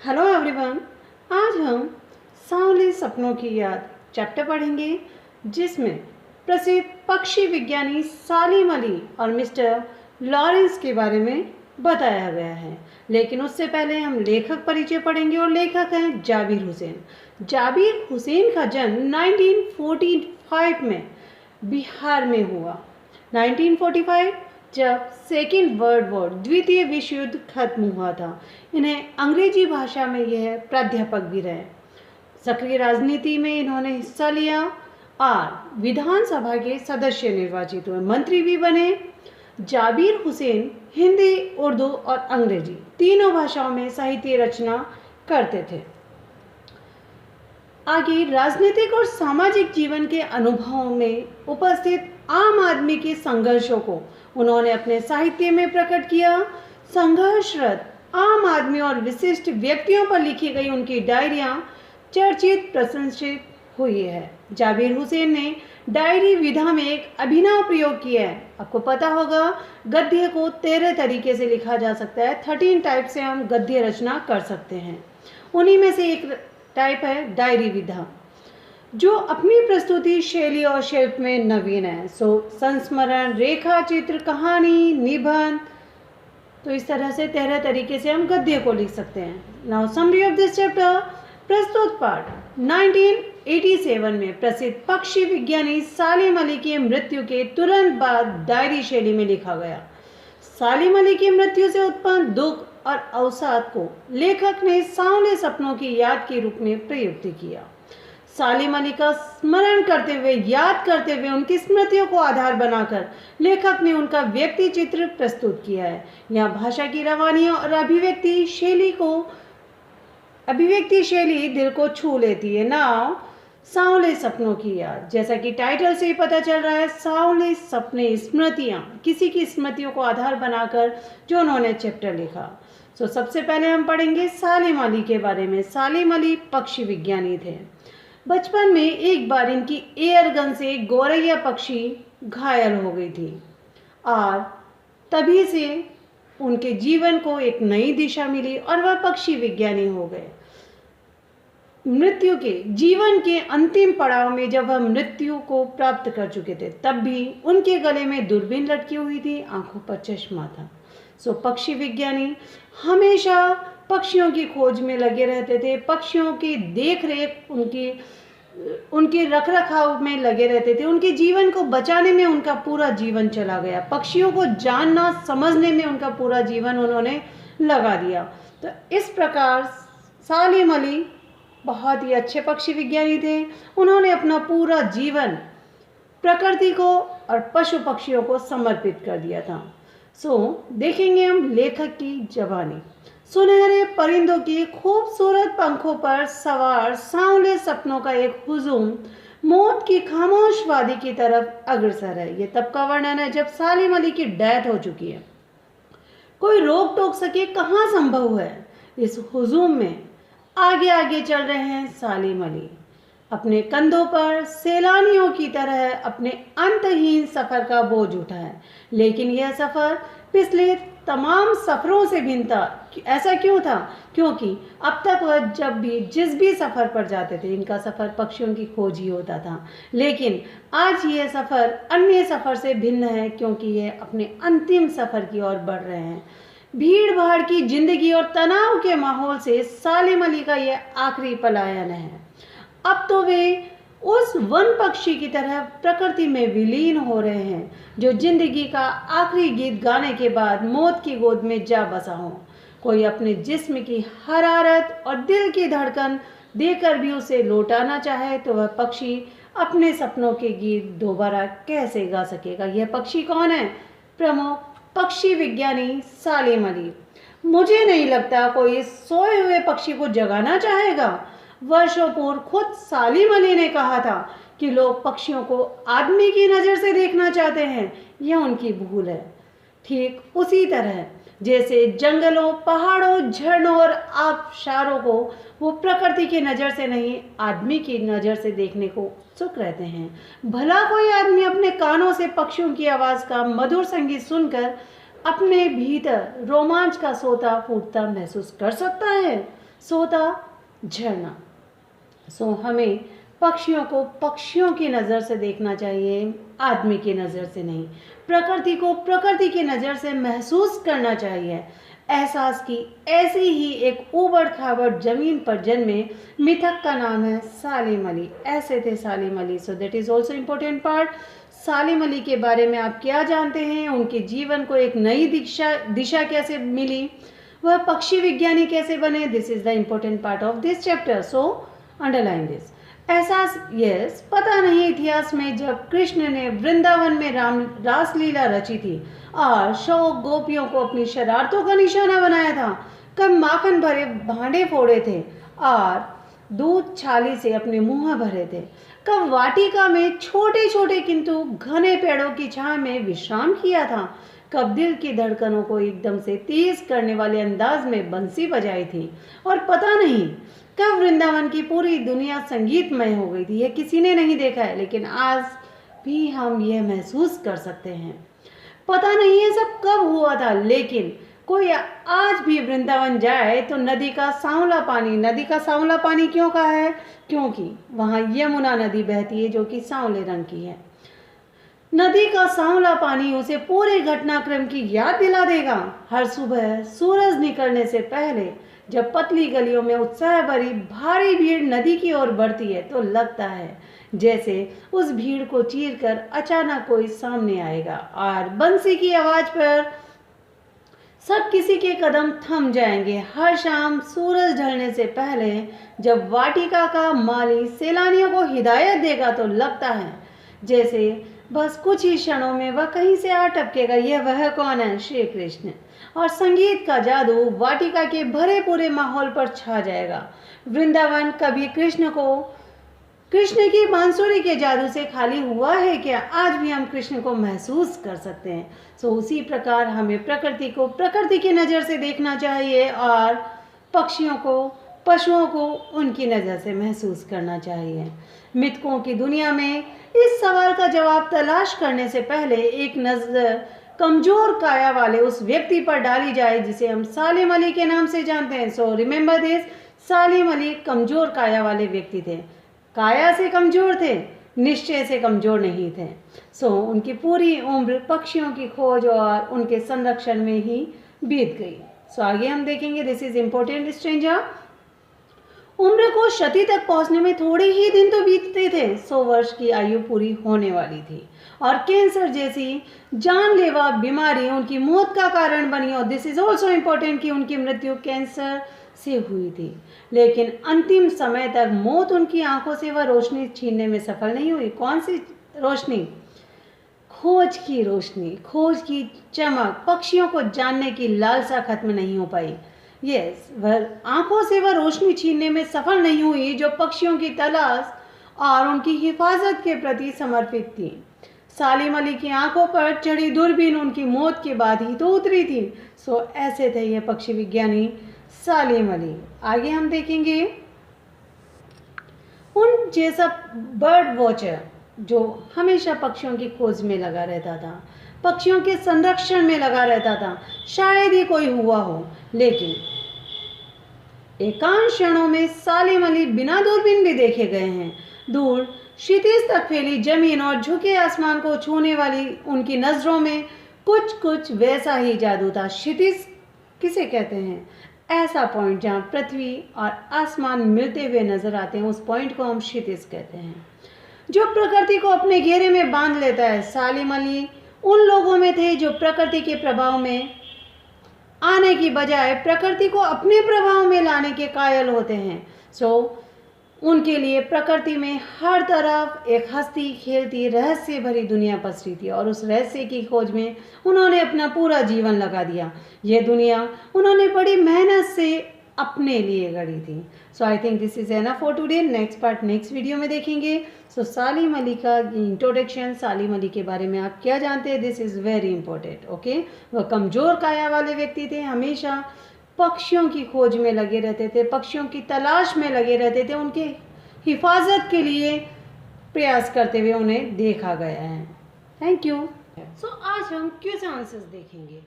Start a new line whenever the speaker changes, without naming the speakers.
Hello everyone. आज हम सांवले सपनों की याद चैप्टर पढ़ेंगे, जिसमें प्रसिद्ध पक्षी विज्ञानी सालिम अली और मिस्टर लॉरेंस के बारे में बताया गया है। लेकिन उससे पहले हम लेखक परिचय पढ़ेंगे, और लेखक हैं जाबिर हुसैन। जाबिर हुसैन का जन्म 1945 में बिहार में हुआ। 1945 जब सेकेंड वर्ल्ड वॉर द्वितीय विश्व युद्ध खत्म हुआ था। इन्हें अंग्रेजी भाषा में यह प्राध्यापक भी रहे। सक्रिय राजनीति में इन्होंने हिस्सा लिया और विधानसभा के सदस्य निर्वाचित हुए, मंत्री भी बने। जाबिर हुसैन हिंदी, उर्दू और अंग्रेजी तीनों भाषाओं में साहित्य रचना करते थे। आगे राजनीतिक और सामाजिक जीवन के अनुभवों में उपस्थित आम आदमी के संघर्षों को उन्होंने अपने साहित्य में प्रकट किया। संघर्षरत आम आदमी और विशिष्ट व्यक्तियों पर लिखी गई उनकी डायरियां चर्चित प्रशंसित हुई है। जाबिर हुसैन ने डायरी विधा में एक अभिनव प्रयोग किया है। आपको पता होगा, गद्य को 13 तरीके से लिखा जा सकता है। 13 टाइप से हम गद्य रचना कर सकते हैं। उन्हीं में से एक टाइप है डायरी विधा, जो अपनी प्रस्तुति शैली और शिल्प में नवीन है। संस्मरण, रेखा चित्र, कहानी, निबंध, तो इस तरह से 13 तरीके से हम गद्य को लिख सकते हैं। Now summary of this chapter. प्रस्तुत पाठ 1987 में प्रसिद्ध पक्षी विज्ञानी सालिम अली की मृत्यु के तुरंत बाद डायरी शैली में लिखा गया। सालिम अली की मृत्यु से उत्पन्न दुख और अवसाद को लेखक ने सांवले सपनों की याद के रूप में प्रयुक्त किया। सालिम अली का स्मरण करते हुए, याद करते हुए, उनकी स्मृतियों को आधार बनाकर लेखक ने उनका व्यक्ति चित्र प्रस्तुत किया है। यहाँ भाषा की रवानी और अभिव्यक्ति शैली दिल को छू लेती है। नाउ सांवले सपनों की याद, जैसा कि टाइटल से ही पता चल रहा है, सांवले सपने, स्मृतियाँ, किसी की स्मृतियों को आधार बनाकर जो उन्होंने चैप्टर लिखा। सबसे पहले हम पढ़ेंगे सालिम अली के बारे में। सालिम अली पक्षी विज्ञानी थे। बचपन में एक बार इनकी एयर गन से गौरैया पक्षी घायल हो गई थी और तभी से उनके जीवन को एक नई दिशा मिली और वह पक्षी विज्ञानी हो गए। जीवन के अंतिम पड़ाव में जब वह मृत्यु को प्राप्त कर चुके थे, तब भी उनके गले में दूरबीन लटकी हुई थी, आंखों पर चश्मा था। पक्षी विज्ञानी हमेशा पक्षियों की खोज में लगे रहते थे। पक्षियों की देखरेख, उनके रखरखाव में लगे रहते थे। उनके जीवन को बचाने में उनका पूरा जीवन चला गया। पक्षियों को जानना, समझने में उनका पूरा जीवन उन्होंने लगा दिया। तो इस प्रकार सालिम अली बहुत ही अच्छे पक्षी विज्ञानी थे। उन्होंने अपना पूरा जीवन प्रकृति को और पशु पक्षियों को समर्पित कर दिया था। देखेंगे हम लेखक की जवानी। सुनहरे परिंदों की खूबसूरत पंखों पर सवार सांवले सपनों का एक हुजूम मौत की खामोश वादी की तरफ अग्रसर है। ये तब का वर्णन है जब सालिम अली की डेथ हो चुकी है। कोई रोक टोक सके कहाँ संभव है। इस हुजूम में आगे आगे चल रहे हैं सालिम अली। अपने कंधों पर सैलानियों की तरह अपने अंतहीन सफ़र का बोझ उठा है। लेकिन यह सफ़र पिछले तमाम सफ़रों से भिन्न था। ऐसा क्यों था? क्योंकि अब तक वह जिस भी सफ़र पर जाते थे, इनका सफ़र पक्षियों की खोज ही होता था। लेकिन आज यह सफ़र अन्य सफ़र से भिन्न है, क्योंकि यह अपने अंतिम सफ़र की ओर बढ़ रहे हैं। भीड़ भाड़ की जिंदगी और तनाव के माहौल से सालिम अली का यह आखिरी पलायन है। अब तो वे उस वन पक्षी की तरह प्रकृति में विलीन हो रहे हैं, जो जिंदगी का आखिरी गीत गाने के बाद मौत की गोद में जा बसा हो। कोई अपने जिस्म की हरारत और दिल की धड़कन देकर भी उसे लौटाना चाहे, तो वह पक्षी अपने सपनों के गीत दोबारा कैसे गा सकेगा? यह पक्षी कौन है? प्रमुख पक्षी विज्ञानी सालिम अली। मुझे नहीं लगता कोई सोए हुए पक्षी को जगाना चाहेगा। वर्षों पूर्व खुद सालिम अली ने कहा था कि लोग पक्षियों को आदमी की नज़र से देखना चाहते हैं। यह उनकी भूल है। ठीक उसी तरह जैसे जंगलों, पहाड़ों, झरनों और आबशारों को वो प्रकृति की नज़र से नहीं, आदमी की नज़र से देखने को उत्सुक रहते हैं। भला कोई आदमी अपने कानों से पक्षियों की आवाज़ का मधुर संगीत सुनकर अपने भीतर रोमांच का सोता फूटता महसूस कर सकता है? सोता झरना। सो हमें पक्षियों को पक्षियों की नज़र से देखना चाहिए, आदमी की नज़र से नहीं। प्रकृति को प्रकृति की नज़र से महसूस करना चाहिए। एहसास की ऐसी ही एक ऊबड़ खाबड़ जमीन पर जन्मे मिथक का नाम है सालिम अली। ऐसे थे Salim Ali. So that is also important part. Salim Ali के बारे में आप क्या जानते हैं, उनके जीवन को एक नई दिशा कैसे मिली, वह पक्षी विज्ञानी कैसे बने, this is the important part of this chapter. So underline this. एहसास यस, पता नहीं इतिहास में जब कृष्ण ने वृंदावन में रासलीला रची थी और शौक गोपियों को अपनी शरारतों का निशाना बनाया था, कब माखन भरे भांडे फोड़े थे और दूध छाली से अपने मुंह भरे थे, कब वाटिका में छोटे छोटे किंतु घने पेड़ों की छाया में विश्राम किया था, कब दिल की धड़कनों को एकदम से तेज करने वाले अंदाज में बंसी बजाई थी, और पता नहीं कब वृंदावन की पूरी दुनिया संगीतमय हो गई थी। यह किसी ने नहीं देखा है, लेकिन आज भी हम यह महसूस कर सकते हैं। पता नहीं ये सब कब हुआ था, लेकिन कोई आज भी वृंदावन जाए तो नदी का सांवला पानी क्यों का है, क्योंकि वहाँ यमुना नदी बहती है जो कि सांवले रंग की है। नदी का सांवला पानी उसे पूरे घटनाक्रम की याद दिला देगा। हर सुबह सूरज निकलने से पहले जब पतली गलियों में उत्साह भरी भारी भीड़ नदी की ओर बढ़ती है, तो लगता है जैसे उस भीड़ को चीरकर अचानक कोई सामने आएगा और बंसी की आवाज पर सब किसी के कदम थम जाएंगे। हर शाम सूरज ढलने से पहले जब वाटिका का माली सैलानियों को हिदायत देगा, तो लगता है जैसे बस कुछ ही क्षणों में वह कहीं से आ टपकेगा। यह वह कौन है? श्री कृष्ण। और संगीत का जादू वाटिका के भरे पूरे माहौल पर छा जाएगा। वृंदावन कभी कृष्ण की बांसुरी के जादू से खाली हुआ है क्या? आज भी हम कृष्ण को महसूस कर सकते हैं। सो उसी प्रकार हमें प्रकृति को प्रकृति की नज़र से देखना चाहिए और पक्षियों को पशुओं को उनकी नज़र से महसूस करना चाहिए। मिथकों की दुनिया में इस सवाल का जवाब तलाश करने से पहले एक नज़र कमज़ोर काया वाले उस व्यक्ति पर डाली जाए जिसे हम सालिम अली के नाम से जानते हैं। सो रिमेंबर दिस, सालिम अली कमज़ोर काया वाले व्यक्ति थे। काया से कमज़ोर थे, निश्चय से कमज़ोर नहीं थे। सो उनकी पूरी उम्र पक्षियों की खोज और उनके संरक्षण में ही बीत गई। सो आगे हम देखेंगे, दिस इज़ इम्पोर्टेंट स्ट्रेंजर। उम्र को शती तक पहुंचने में थोड़े ही दिन तो बीतते थे। 100 वर्ष की आयु पूरी होने वाली थी और कैंसर जैसी जानलेवा बीमारी उनकी मौत का कारण बनी। और दिस इज ऑल्सो इम्पोर्टेंट कि उनकी मृत्यु कैंसर से हुई थी, लेकिन अंतिम समय तक मौत उनकी आंखों से वह रोशनी छीनने में सफल नहीं हुई। कौन सी रोशनी? खोज की रोशनी, खोज की चमक। पक्षियों को जानने की लालसा खत्म नहीं हो पाई। यस, वह आंखों से वह रोशनी छीनने में सफल नहीं हुई जो पक्षियों की तलाश और उनकी हिफाजत के प्रति समर्पित थी। सालिम अली की आंखों पर चढ़ी दूरबीन उनकी मौत के बाद ही तो उतरी थी। सो ऐसे थे ये पक्षी विज्ञानी सालिम अली। आगे हम देखेंगे उन जैसा बर्ड वॉचर जो हमेशा पक्षियों की खोज में लगा रहता था, पक्षियों के संरक्षण में लगा रहता था। शायद ही कोई हुआ हो, लेकिन एकांश क्षणों में सालिम अली बिना दूरबीन भी देखे गए हैं। दूर क्षितिज तक फैली जमीन और झुके आसमान को छूने वाली उनकी नजरों में कुछ वैसा ही जादू था। क्षितिज किसे कहते हैं? ऐसा पॉइंट जहाँ पृथ्वी और आसमान मिलते हुए नजर आते हैं, उस पॉइंट को हम क्षितिज कहते हैं, जो प्रकृति को अपने घेरे में बांध लेता है। सालिम अली उन लोगों में थे जो प्रकृति के प्रभाव में आने की बजाय प्रकृति को अपने प्रभाव में लाने के कायल होते हैं। सो उनके लिए प्रकृति में हर तरफ एक हंसती खेलती रहस्य भरी दुनिया पसरी थी और उस रहस्य की खोज में उन्होंने अपना पूरा जीवन लगा दिया। यह दुनिया उन्होंने बड़ी मेहनत से अपने लिए गढ़ी थी। So I think this is enough for today. Next part next video में देखेंगे। सो सालिम अली का इंट्रोडक्शन, सालिम अली के बारे में आप क्या जानते हैं, this is very important. Okay, वह कमज़ोर काया वाले व्यक्ति थे, हमेशा पक्षियों की खोज में लगे रहते थे, पक्षियों की तलाश में लगे रहते थे, उनके हिफाजत के लिए प्रयास करते हुए उन्हें देखा गया है। Thank you. सो आज हम क्वेश्चन आंसर्स देखेंगे।